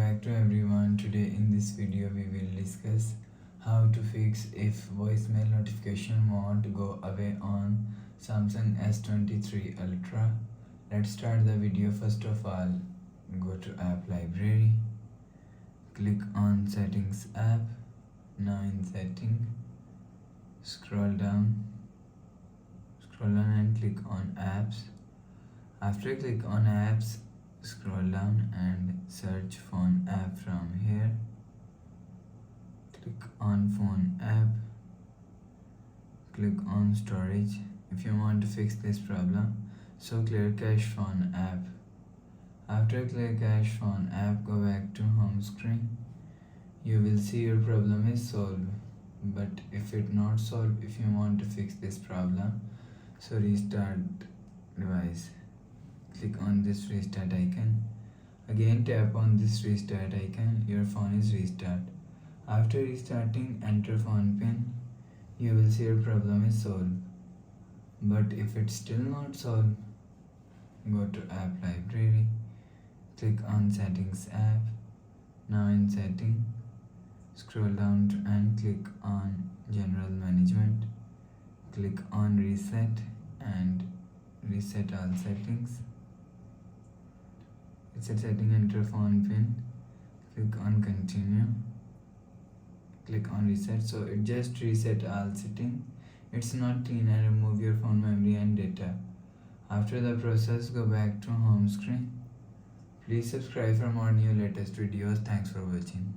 back to everyone. Today in this video we will discuss how to fix if voicemail notification won't go away on Samsung S23 Ultra. Let's start the video. First of all, go to app library, click on settings app. Now in setting, scroll down and click on apps. After click on apps, scroll down and search phone app from here. Click on phone app, click on storage. If you want to fix this problem, so clear cache phone app. After clear cache phone app, go back to home screen. You will see your problem is solved. But if it not solved, if you want to fix this problem, so restart device. Click on this restart icon. Again tap on this restart icon. Your phone is restart. After restarting, enter phone pin. You will see your problem is solved. But if it's still not solved, go to app library. Click on settings app. Now in setting, scroll down and click on general management. Click on reset and reset all settings. Reset setting, enter phone pin, click on continue, click on reset. So it just reset all setting. It's not clean and remove your phone memory and data. After the process, go back to home screen. Please subscribe for more new latest videos. Thanks for watching.